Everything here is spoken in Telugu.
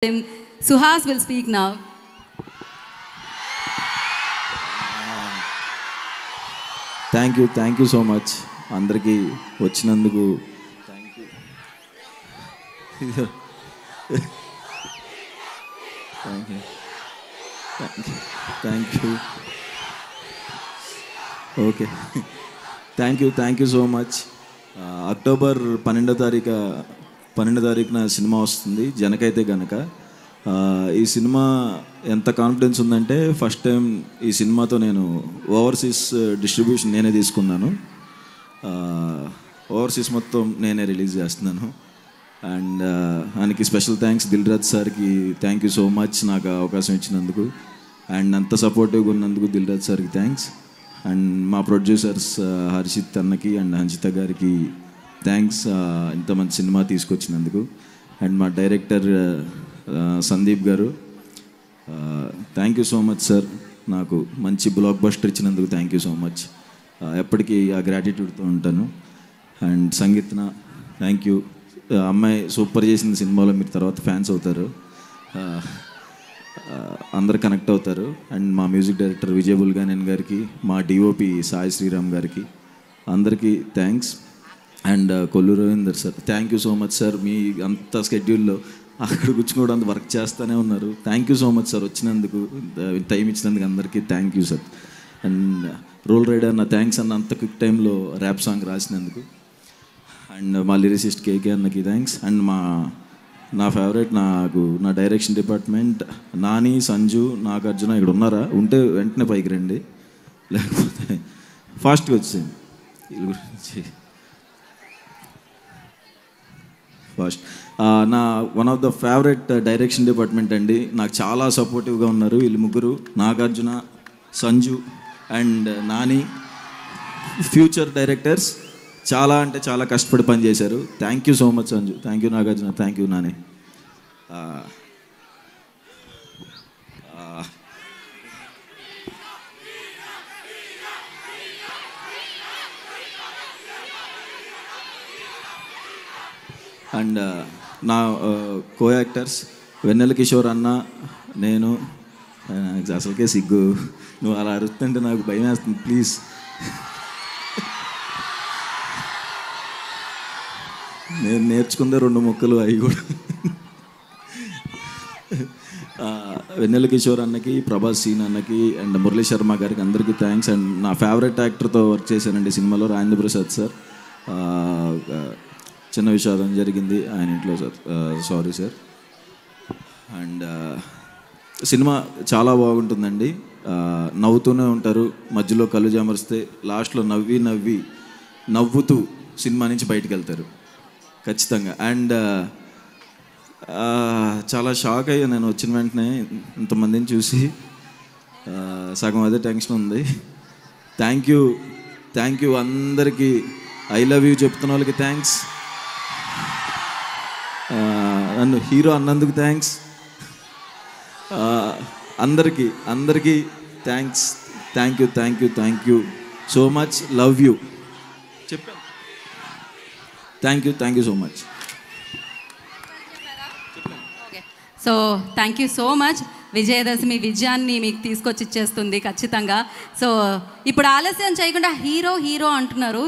Suhas will speak now. Thank you so much. Andarki vachinanduku thank you. Thank you. Okay. Thank you so much. October 12వ తారీఖున సినిమా వస్తుంది జనకైతే గనక. ఈ సినిమా ఎంత కాన్ఫిడెన్స్ ఉందంటే ఫస్ట్ టైం ఈ సినిమాతో నేను ఓవర్సీస్ డిస్ట్రిబ్యూషన్ నేనే తీసుకున్నాను. ఓవర్సీస్ మొత్తం నేనే రిలీజ్ చేస్తున్నాను. అండ్ ఆయనకి స్పెషల్ థ్యాంక్స్. దిల్ రాజు సార్కి థ్యాంక్ యూ సో మచ్ నాకు అవకాశం ఇచ్చినందుకు. అండ్ అంత సపోర్టివ్గా ఉన్నందుకు దిల్ రాజు సార్కి థ్యాంక్స్. అండ్ మా ప్రొడ్యూసర్స్ హర్షిత్ అన్నకి అండ్ హంజిత గారికి థ్యాంక్స్ ఇంత మంచి సినిమా తీసుకొచ్చినందుకు. అండ్ మా డైరెక్టర్ సందీప్ గారు thank you so much sir, నాకు మంచి బ్లాక్ బస్టర్ ఇచ్చినందుకు థ్యాంక్ యూ సో మచ్. ఎప్పటికీ ఆ గ్రాటిట్యూడ్తో ఉంటాను. అండ్ సంగీతన థ్యాంక్ యూ. అమ్మాయి సూపర్ చేసిన సినిమాలో మీరు తర్వాత ఫ్యాన్స్ అవుతారు, అందరు కనెక్ట్ అవుతారు. అండ్ మా మ్యూజిక్ డైరెక్టర్ విజయ్ బుల్గానేన్ గారికి, మా డిఓపి సాయి శ్రీరామ్ గారికి అందరికీ thanks. And Kollu Ravinder sir thank you so much sir. మీ అంత స్కెడ్యూల్లో అక్కడ కూర్చుకోవడం అంత వర్క్ చేస్తూనే ఉన్నారు. Thank you so much sir వచ్చినందుకు, టైం ఇచ్చినందుకు అందరికీ thank you sir. And Roll Rida నా థ్యాంక్స్ అన్న అంత క్విక్ టైంలో ర్యాప్ సాంగ్ రాసినందుకు. అండ్ మా లిరిసిస్ట్ కేకే అన్నకి థ్యాంక్స్. అండ్ నా ఫేవరెట్ నా డైరెక్షన్ డిపార్ట్మెంట్ నాని, సంజు, నాగార్జున ఇక్కడ ఉన్నారా? ఉంటే వెంటనే పైకి రండి, లేకపోతే ఫాస్ట్గా వచ్చేయండి. వీళ్ళ గురించి ఫస్ట్ నా one of the favourite direction department అండి. నాకు చాలా సపోర్టివ్గా ఉన్నారు వీళ్ళు ముగ్గురు, Nagarjuna, Sanju and Nani. Future directors చాలా అంటే చాలా కష్టపడి పనిచేశారు. Thank you so much Sanju, thank you Nagarjuna, thank you Nani. And నా కో యాక్టర్స్ వెన్నెల కిషోర్ అన్న, నేను. అసలుకే సిగ్గు, నువ్వు అలా అరుస్తుంటే నాకు భయం వేస్తుంది, ప్లీజ్. నేను నేర్చుకుందే 2 ముక్కలు, అవి కూడా. వెన్నెల కిషోర్ అన్నకి, ప్రభాస్ సీన్ అన్నకి అండ్ మురళీ శర్మ గారికి అందరికీ థ్యాంక్స్. అండ్ నా ఫేవరెట్ యాక్టర్తో వర్క్ చేశానండి సినిమాలో, రాజేంద్ర ప్రసాద్ సార్. చిన్న విషాదం జరిగింది ఆయన ఇంట్లో sir, sorry sir. And cinema చాలా బాగుంటుందండి, నవ్వుతూనే ఉంటారు, మధ్యలో కళ్ళు జమరిస్తే లాస్ట్లో నవ్వుతూ సినిమా నుంచి బయటికి వెళ్తారు ఖచ్చితంగా. అండ్ చాలా షాక్ అయ్యా నేను వచ్చిన వెంటనే ఇంతమందిని చూసి, సగం అదే టెన్షన్ ఉంది. థ్యాంక్ యూ అందరికీ. ఐ లవ్ యూ చెప్తున్న వాళ్ళకి థ్యాంక్స్. నన్ను హీరో అన్నందుకు థ్యాంక్స్. అందరికీ thanks. Thank you so much. Love you చెప్పాను. Thank you so much. So thank you so much. Vijayadashami విజయాన్ని మీకు తీసుకొచ్చి ఇచ్చేస్తుంది ఖచ్చితంగా. సో ఇప్పుడు ఆలస్యం చేయకుండా హీరో అంటున్నారు.